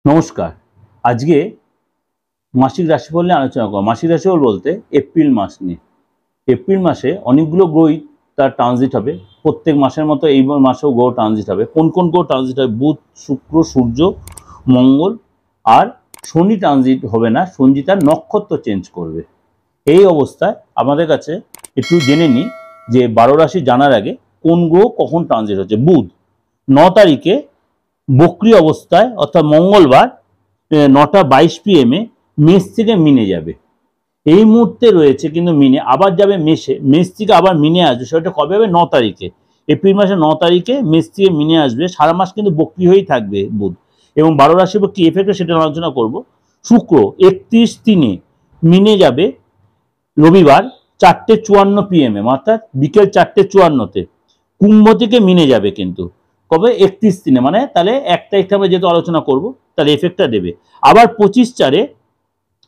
নমস্কার। আজকে মাসিক রাশিফল নিয়ে আলোচনা করব। মাসিক রাশিফল বলতে এপ্রিল মাস নিয়ে। এপ্রিল মাসে অনেকগুলো গ্রহই তার ট্রানজিট হবে। প্রত্যেক মাসের মতো এই মাসেও গ্রহ ট্রানজিট হবে। কোন কোন গ্রহ ট্রানজিট হবে? বুধ, শুক্র, সূর্য, মঙ্গল আর শনি ট্রানজিট হবে না। শনি তার নক্ষত্র চেঞ্জ করবে। এই অবস্থায় আমাদের কাছে একটু জেনে নিই যে 12 রাশি জানার আগে কোন গ্রহ কখন ট্রানজিট হচ্ছে। বুধ 9 তারিখে বক্রী অবস্থায় অর্থাৎ মঙ্গলবার 9:22 PM মেষ থেকে মিনে যাবে। এই মুহূর্তে রয়েছে কিন্তু মিনে, আবার যাবে মেষে, মেষ থেকে আবার মিনে আসবে। সেটা কবে হবে? 9 তারিখে, এপ্রিল মাসের 9 তারিখে মেষ থেকে মিনে আসবে। সারা মাস কিন্তু বক্রী হয়েই থাকবে বুধ। এবং 12 রাশির উপর কি এফেক্ট সেটা আলোচনা করব। শুক্র 31/3 মিনে যাবে রবিবার 4:54 PM অর্থাৎ বিকেল 4:54 কুম্ভ থেকে মিনে যাবে কিন্তু কবে? 31/3 মানে তাহলে 1 তারিখ আমরা যেহেতু আলোচনা করব তাহলে এফেক্টটা দেবে। আবার 25/4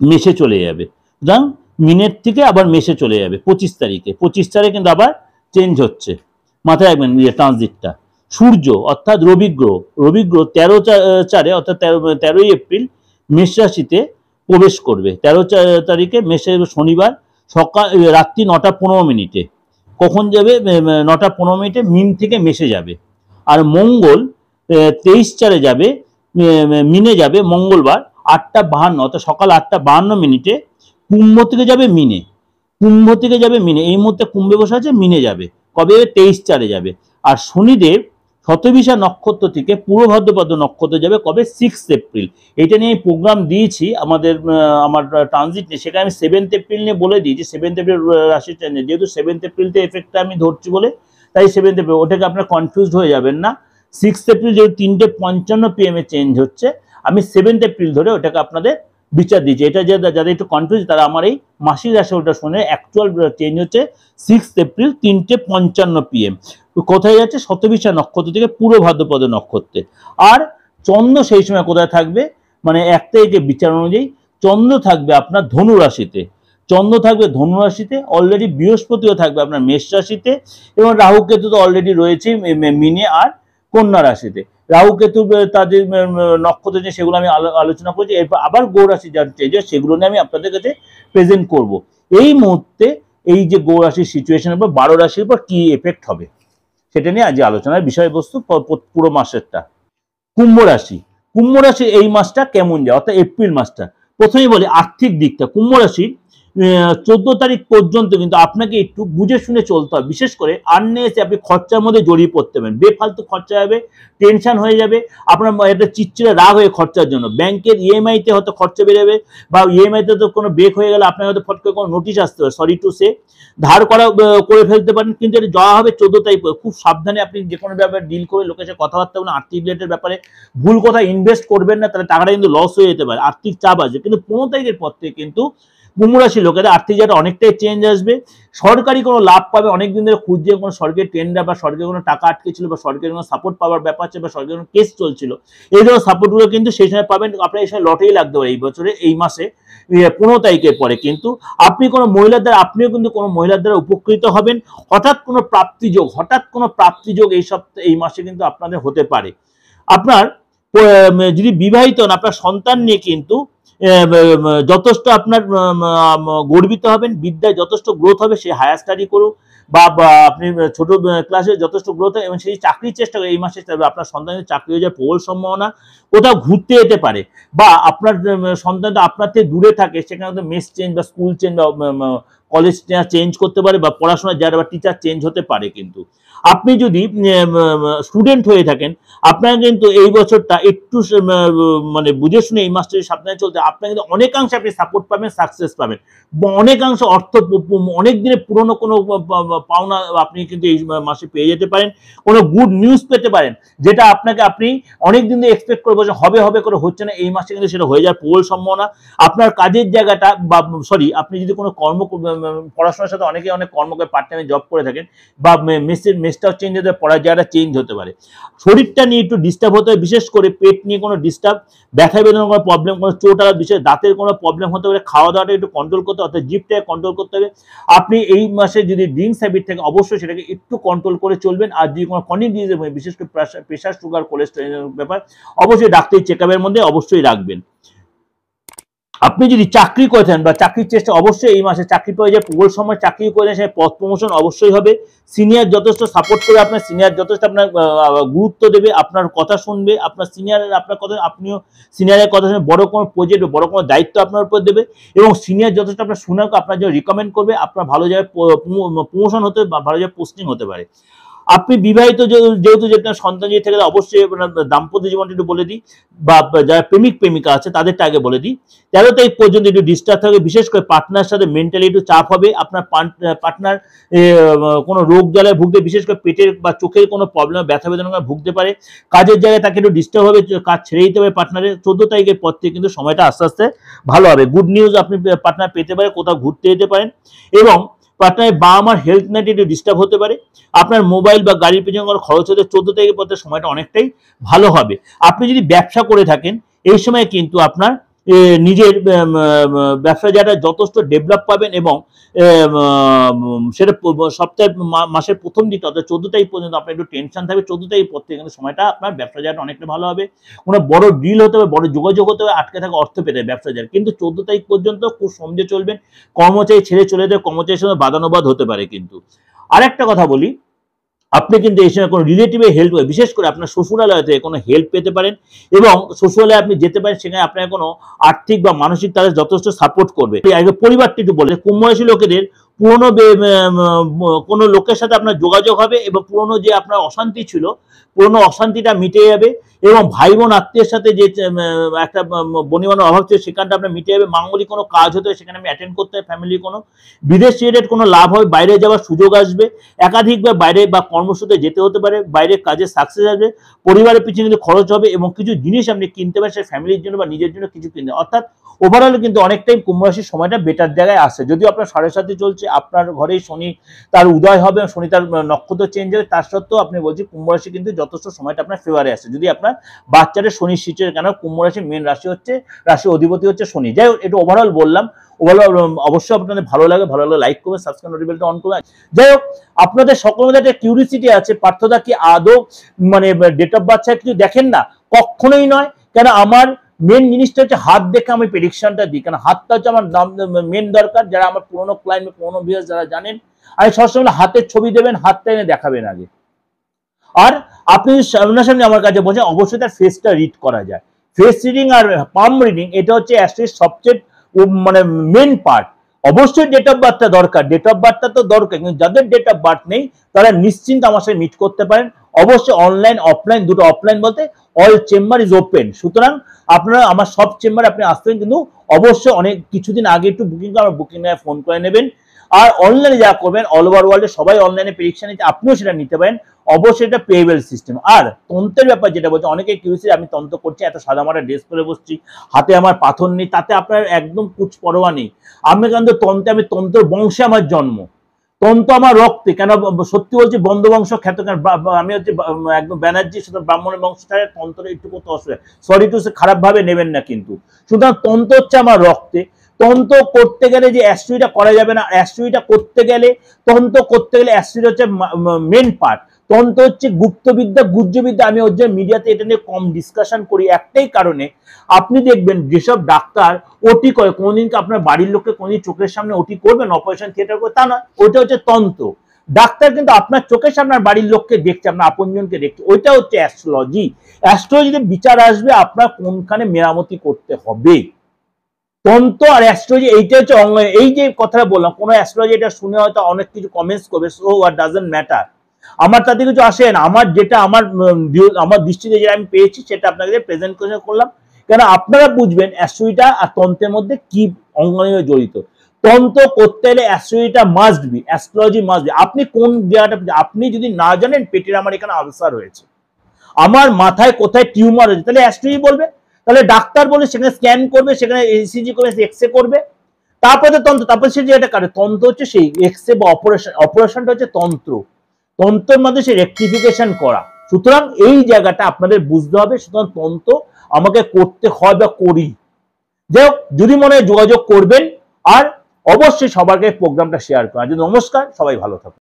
মেষে চলে যাবে। সুতরাং মিনের থেকে আবার মেষে চলে যাবে 25 তারিখে। 25/4 কিন্তু আবার চেঞ্জ হচ্ছে, মাথায় রাখবেন ট্রানজিটটা। সূর্য অর্থাৎ রবিগ্রহ 13/4 অর্থাৎ 13ই এপ্রিল মেষ রাশিতে প্রবেশ করবে। 13 তারিখে মেষে শনিবার সকাল রাত্রি 9:15 কখন যাবে? 9:15 মিন থেকে মেষে যাবে। আর মঙ্গল 23/4 যাবে, মিনে যাবে মঙ্গলবার 8:52 অর্থাৎ সকাল 8:52 কুম্ভ থেকে যাবে মিনে। কুম্ভ থেকে যাবে মিনে, এই মুহূর্তে কুম্ভে বসে আছে, মিনে যাবে কবে? 23/4 যাবে। আর শনিদেব শতবিশা নক্ষত্র থেকে পূর্ব ভাদ্রপদ নক্ষত্রে যাবে কবে? 6 এপ্রিল। এটা নিয়ে আমি প্রোগ্রাম দিয়েছি আমার ট্রানজিট নিয়ে, সেখানে আমি 7 এপ্রিল নিয়ে বলে দিয়েছি। 7 এপ্রিল রাশি চেঞ্জ, যেহেতু 7 এপ্রিলতে এফেক্টটা আমি ধরছি বলে তাই 7 এপ্রিল, ওটাকে আপনারা কনফিউজ হয়ে যাবেন না। 6 এপ্রিল যেহেতু 3:55 PM চেঞ্জ হচ্ছে, আমি 7 এপ্রিল ধরে ওটাকে আপনাদের বিচার দিয়েছি। এটা যাদের একটু কনফিউজ তারা আমার এই মাসিক রাশিফলটা শুনে, অ্যাকচুয়াল চেঞ্জ হচ্ছে 6 এপ্রিল 3:55 PM। কোথায় যাচ্ছে? শতবিশা নক্ষত্র থেকে পূর্ব ভাদ্রপদ নক্ষত্রে। আর চন্দ্র সেই সময় কোথায় থাকবে? মানে 1 তারিখে বিচার অনুযায়ী চন্দ্র থাকবে আপনার ধনু রাশিতে। চন্দ্র থাকবে ধনু রাশিতে, অলরেডি বৃহস্পতিও থাকবে আপনার মেষ রাশিতে, এবং রাহু কেতু তো অলরেডি রয়েছে মিনে আর কন্যা রাশিতে। রাহু কেতু তাদের নক্ষত্র যে সেগুলো আমি আলোচনা করছি। এরপর আবার গ্রহ রাশি যা চেঞ্জ হয় সেগুলো নিয়ে আমি আপনাদের কাছে প্রেজেন্ট করব। এই মুহূর্তে এই যে গ্রহ রাশির সিচুয়েশনের উপর 12 রাশির উপর কি এফেক্ট হবে সেটা নিয়ে আজ আলোচনার বিষয়বস্তু পুরো মাসেরটা। কুম্ভ রাশি, কুম্ভ রাশি এই মাসটা কেমন যায় অর্থাৎ এপ্রিল মাসটা। প্রথমেই বলি আর্থিক দিকটা। কুম্ভ রাশি 14 তারিখ পর্যন্ত কিন্তু আপনাকে একটু বুঝে শুনে চলতে হবে। বিশেষ করে আননেসে আপনি খরচার মধ্যে জড়িয়ে পড়তে পারেন, বেফালতু খরচা হবে, টেনশন হয়ে যাবে, আপনার একটা চিড়চিড়ে রাগ হয়ে খরচার জন্য। ব্যাংকের ইএমআইতে হয়তো খরচা বেড়ে যাবে, বা ইএমআইতে তো কোনো ব্রেক হয়ে গেলে আপনার হয়তো ফট করে কোনো নোটিশ আসতে পারে, সরি টু সে। ধার করে ফেলতে পারেন, কিন্তু এটা যাওয়া হবে 14 তারিখ। খুব সাবধানে আপনি যে কোনো ব্যাপারে ডিল করে লোকের সাথে কথাবার্তা বলুন। আর্থিক রিলেটেড ব্যাপারে ভুল কথা ইনভেস্ট করবেন না, তাহলে টাকাটা কিন্তু লস হয়ে যেতে পারে, আর্থিক চাপ আসবে। কিন্তু 15 তারিখের পর থেকে কিন্তু কুম্ভ রাশি লোকেদের আর্থিক জায়গাটা অনেকটাই চেঞ্জ আসবে। সরকারি কোনো লাভ পাবে, অনেকদিন ধরে খুঁজছে কোনো সরকারি টেন্ডার বা সরকারি কোনো টাকা আটকে ছিল, বা সরকারি কোনো সাপোর্ট পাওয়ার ব্যাপার আছে, বা সরকারি কোনো কেস চলছিল, এই ধরনের সাপোর্টগুলো কিন্তু সেই সময় পাবেন। আপনার এই সময় লটারি লাগতে পারে এই বছরে, এই মাসে 15 তারিখের পরে। কিন্তু আপনি কোনো মহিলার দ্বারা, আপনিও কিন্তু কোনো মহিলার দ্বারা উপকৃত হবেন। হঠাৎ কোনো প্রাপ্তিযোগ এই সপ্তাহে, এই মাসে কিন্তু আপনাদের হতে পারে। আপনার যদি বিবাহিত হন, আপনার সন্তান নিয়ে কিন্তু যথেষ্ট আপনার গর্বিত হবেন। বিদ্যায় যথেষ্ট গ্রোথ হবে, সে হায়ার স্টাডি করুক বা আপনি ছোট ক্লাসে যথেষ্ট গ্রোথ হয়, এবং সেই চাকরির চেষ্টা করে এই মাসে আপনার সন্তানের চাকরি হয়ে যায়, প্রবল সম্ভাবনা। কোথাও ঘুরতে যেতে পারে, বা আপনার সন্তানটা আপনার থেকে দূরে থাকে, সেখানে তো মেস চেঞ্জ বা স্কুল চেঞ্জ বা কলেজ চেঞ্জ করতে পারে, বা পড়াশোনার জায়গা বা টিচার চেঞ্জ হতে পারে। কিন্তু আপনি যদি স্টুডেন্ট হয়ে থাকেন, আপনারা কিন্তু এই বছরটা একটু মানে বুঝে শুনে এই মাসটা সাবধানে চলতে, আপনার কিন্তু অনেকাংশে আপনি সাপোর্ট পাবেন, সাকসেস পাবেন, অনেকাংশ অর্থ, অনেক দিনের পুরনো কোনো পাওনা আপনি কিন্তু এই মাসে পেয়ে যেতে পারেন। কোনো গুড নিউজ পেতে পারেন, যেটা আপনাকে আপনি অনেক দিন ধরে এক্সপেক্ট করে বলছেন হবে করে হচ্ছে না, এই মাসে কিন্তু সেটা হয়ে যাওয়ার প্রবল সম্ভাবনা। আপনার কাজের জায়গাটা বা আপনি যদি কোনো পড়াশোনার সাথে অনেকে অনেক কর্ম করে, পার্ট টাইমে জব করে থাকেন, বা মেসটাও চেঞ্জ হতে পারে, পড়ার জায়গাটা চেঞ্জ হতে পারে। শরীরটা নিয়ে একটু ডিস্টার্ব হতে হবে, বিশেষ করে পেট নিয়ে কোনো ডিস্টার্ব, ব্যথা বেদনার কোনো প্রবলেম, কোনো চোট আঘাত, বিশেষ দাঁতের কোনো প্রবলেম হতে পারে। খাওয়া দাওয়াটা একটু কন্ট্রোল করতে হবে, অর্থাৎ জিভটাকে কন্ট্রোল করতে হবে। আপনি এই মাসে যদি ড্রিঙ্কস হ্যাবিট থাকে অবশ্যই সেটাকে একটু কন্ট্রোল করে চলবেন। আর যদি কোনো ক্রনিক ডিজিজ, বিশেষ করে প্রেশার, সুগার, কোলেস্টেরলের ব্যাপার, অবশ্যই ডাক্তারি চেকআপের মধ্যে অবশ্যই রাখবেন। আপনি যদি চাকরি করে থাকেন বা চাকরির চেষ্টা, অবশ্যই এই মাসে চাকরি পেয়ে যায়, প্রবল সময় চাকরি করে দেন, সেখানে পদ প্রমোশন অবশ্যই হবে। সিনিয়র যথেষ্ট সাপোর্ট করে, আপনার সিনিয়র যথেষ্ট আপনার গুরুত্ব দেবে, আপনার কথা শুনবে, আপনার সিনিয়রের আপনার কথা, আপনিও সিনিয়রের কথা শুনে বড় কোনো প্রজেক্ট, বড় কোনো দায়িত্ব আপনার উপর দেবে, এবং সিনিয়র যথেষ্ট আপনার শুনে আপনার জন্য রিকমেন্ড করবে, আপনার ভালো জায়গায় প্রমোশন হতে বা ভালো জায়গায় পোস্টিং হতে পারে। আপনি বিবাহিত যেহেতু যে সন্তান যদি থেকে, অবশ্যই দাম্পত্য জীবনটা একটু বলে দিই, বা যারা প্রেমিক প্রেমিকা আছে তাদেরটা আগে বলে দিই। 13 তারিখ পর্যন্ত একটু ডিস্টার্ব থাকবে, বিশেষ করে পার্টনার সাথে মেন্টালি একটু চাপ হবে। আপনার পার্টনার কোনো রোগ জ্বালায় ভুগতে, বিশেষ করে পেটের বা চোখের কোনো প্রবলেম, ব্যথা বেদনা ভুগতে পারে। কাজের জায়গায় তাকে একটু ডিস্টার্ব হবে, কাজ ছেড়ে দিতে হবে পার্টনারের। 14 তারিখের পর থেকে কিন্তু সময়টা আস্তে আস্তে ভালো হবে। গুড নিউজ আপনি পার্টনার পেতে পারে, কোথাও ঘুরতে যেতে পারেন, এবং পার্টনারের বাবা মার হেলথ নিয়ে একটু ডিস্টার্ব হতে পারে। আপনার মোবাইল বা গাড়ির পেছনে কোনো খরচ হতে 14 তারিখের পর সময়টা অনেকটাই ভালো হবে। আপনি যদি ব্যবসা করে থাকেন এই সময় কিন্তু আপনার নিজের ব্যবসা জায়গাটা যথেষ্ট ডেভেলপ পাবেন, এবং সেটা সপ্তাহের মাসের প্রথম দিকে অর্থাৎ 14 তারিখ পর্যন্ত আপনার একটু টেনশন থাকবে। 14 তারিখ পর থেকে কিন্তু সময়টা আপনার ব্যবসা জায়গাটা অনেকটা ভালো হবে। কোনো বড় ডিল হতে হবে, বড় যোগাযোগ হতে হবে, আটকে থাকা অর্থ পেতে হবে ব্যবসা জায়গা। কিন্তু 14 তারিখ পর্যন্ত খুব সমঝে চলবেন। কর্মচারী ছেড়ে চলে যাবে, কর্মচারীর সঙ্গে বাদানুবাদ হতে পারে। কিন্তু আরেকটা কথা বলি, আপনি কিন্তু এই সময় কোনো রিলেটিভের হেল্প, বিশেষ করে আপনার শ্বশুরালয় থেকে কোনো হেল্প পেতে পারেন, এবং শ্বশুরালয়ে আপনি যেতে পারেন, সেখানে আপনার কোনো আর্থিক বা মানসিক তারা যথেষ্ট সাপোর্ট করবে। পরিবারটি একটু বলে, কুম্ভ রাশি লোকেদের পুরনো কোনো লোকের সাথে আপনার যোগাযোগ হবে, এবং পুরনো যে আপনার অশান্তি ছিল, পুরনো অশান্তিটা মিটে যাবে, এবং ভাই বোন আত্মীয়ের সাথে যে একটা বনিবনের অভাব ছিল সেখানটা আপনার মিটে যাবে। মাঙ্গলিক কোনো কাজ হতে সেখানে আমি অ্যাটেন্ড করতে হবে, ফ্যামিলির কোনো বিদেশ রিলেটেড কোনো লাভ হবে, বাইরে যাওয়ার সুযোগ আসবে, একাধিকবার বাইরে বা কর্মসূত্রে যেতে হতে পারে, বাইরে কাজে সাকসেস আসবে, পরিবারের পিছনে কিন্তু খরচ হবে, এবং কিছু জিনিস আপনি কিনতে পারেন, সে ফ্যামিলির জন্য বা নিজের জন্য কিছু কিনতে। অর্থাৎ ওভারঅল কিন্তু অনেকটাই কুম্ভ রাশির সময়টা বেটার জায়গায় আসে। যদিও আপনার 7.5 চলছে, আপনার ঘরেই শনি তার উদয় হবে, শনি তার নক্ষত্র চেঞ্জ হবে, তার সত্ত্বেও আপনি বলছি কুম্ভ রাশি কিন্তু যথেষ্ট সময়টা আপনার ফেভারে আসে, যদি আপনার বাচ্চাদের শনি সিচুয়েশন, কেন কুম্ভ রাশির মেন রাশি হচ্ছে, রাশির অধিপতি হচ্ছে শনি। যাই হোক, একটু ওভারঅল বললাম। ওভারঅল অবশ্যই আপনাদের ভালো লাগে, ভালো লাগলে লাইক করবেন, সাবস্ক্রাইব নোটিফিকেশনটা অন করবেন। যাই হোক, আপনাদের সকলের মধ্যে একটা কিউরিসিটি আছে, পার্থদা কি আদৌ মানে ডেট অফ বার্থ কিছু দেখেন না? কখনোই নয়। কেন আমার মেন জিনিসটা হচ্ছে হাত দেখে আমি প্রেডিকশনটা দিই, কারণ হাতটা হচ্ছে আমার মেন দরকার। যারা আমার পুরোনো ক্লায়েন্ট, পুরোনো ভিউয়ার্স যারা জানেন, আমি সবসময় হাতের ছবি দেবেন, হাতটা এনে দেখাবেন আগে। আর আপনি সামনাসামনি আমার কাছে বলছেন, অবশ্যই তার ফেসটা রিড করা যায়। ফেস রিডিং আর পাম রিডিং এটা হচ্ছে অ্যাস্ট্রোলজির সবচেয়ে মানে মেন পার্ট। অবশ্যই ডেট অফ বার্থটা দরকার, ডেট অফ বার্থটা তো দরকার, কিন্তু যাদের ডেট অফ বার্থ নেই তারা নিশ্চিন্ত আমার সাথে মিট করতে পারেন। অবশ্যই অনলাইন অফলাইন দুটো, অফলাইন বলতে অল চেম্বার ইজ ওপেন। সুতরাং আপনারা আমার সব চেম্বারে আপনি আসবেন, কিন্তু অবশ্যই অনেক কিছুদিন আগে একটু বুকিং করা, বুকিং নিয়ে ফোন করে নেবেন। আর অনলাইনে যা করবেন, অল ওভার ওয়ার্ল্ডে সবাই অনলাইনে প্রেডিকশন নিতে, আপনিও সেটা নিতে পারেন। অবশ্যই এটা পেয়েবল সিস্টেম। আর তন্ত্রের ব্যাপার যেটা বলছে, অনেকে কিউরিসিটি, আমি তন্ত্র করছি, এত সাদা মাটা ড্রেস পরে বসছি, হাতে আমার পাথর নেই, তাতে আপনার একদম কুচ পরোয়া নেই। আমি কিন্তু তন্ত্রে, আমি তন্ত্র বংশে আমার জন্ম, তন্ত্র আমার রক্তে। কেন সত্যি বলছি, বন্ধবংশ খ্যাত, আমি হচ্ছে একদম ব্যানার্জি, সুতরাং ব্রাহ্মণের বংশ থাকে, তন্ত্র একটু করতে অসুবিধা, সরি টু সে খারাপ ভাবে নেবেন না কিন্তু। সুতরাং তন্ত্র হচ্ছে আমার রক্তে। তন্ত্র করতে গেলে যে অ্যাস্ট্রোলজিটা করা যাবে না, অ্যাস্ট্রোলজিটা করতে গেলে, তন্ত্র করতে গেলে অ্যাস্ট্রোলজি হচ্ছে মেন পার্ট। তন্ত্র হচ্ছে গুপ্তবিদ্যা, গুহ্যবিদ্যা। আমি ওর যে মিডিয়াতে এটা নিয়ে কম ডিসকাশন করি একটাই কারণে, আপনি দেখবেন যেসব ডাক্তার ওটি করে, কোনদিনকে আপনার বাড়ির লোককে কোনদিন চোখের সামনে ওটি করবেন, অপারেশন থিয়েটার করে, তা নয়, ওইটা হচ্ছে তন্ত্র। ডাক্তার কিন্তু আপনার চোখের সামনে বাড়ির লোককে দেখছে, আপনার আপনজনকে দেখছে, ওইটা হচ্ছে অ্যাস্ট্রোলজি। অ্যাস্ট্রোলজিতে বিচার আসবে আপনার কোনখানে মেরামতি করতে হবে। তন্ত্র আর অ্যাস্ট্রোলজি এইটা হচ্ছে এই যে কথাটা বললাম, কোনো অ্যাস্ট্রোলজি এটা শুনে হয়তো অনেক কিছু কমেন্টস করবে, সো হোয়াট, ডাজন্ট ম্যাটার, আমার তাতে কিছু আসে না। আমার যেটা আমার দৃষ্টিতে যেটা আমি পেয়েছি সেটা আপনাকে প্রেজেন্ট করলাম। কেন আপনারা বুঝবেন অ্যাস্ট্রোলজিটা আর তন্ত্রের মধ্যে কি অঙ্গনীয় জড়িত। তন্ত্র করতে গেলে অ্যাস্ট্রোলজিটা must be, astrology must be. আপনি কোন জায়গাটা, আপনি যদি না জানেন পেটের আমার এখানে আলসার হয়েছে, আমার মাথায় কোথায় টিউমার হয়েছে, তাহলে অ্যাস্ট্রোলজি বলবে, তাহলে ডাক্তার বলে সেখানে স্ক্যান করবে, সেখানে ইসিজি করবে, এক্সরে করবে, তারপরে তন্ত্র, তারপরে সে যেটা করে তন্ত্র হচ্ছে সেই এক্সরে বা অপারেশন, অপারেশনটা হচ্ছে তন্ত্র। তন্ত্রের মধ্যে সে রেকটিফিকেশন করা। সুতরাং এই জায়গাটা আপনাদের বুঝতে হবে। সুতরাং তন্ত্র আমাকে করতে হয় বা করি। যাই হোক, যদি মনে হয় যোগাযোগ করবেন, আর অবশ্যই সবাইকে প্রোগ্রামটা শেয়ার করা। নমস্কার, সবাই ভালো থাকুন।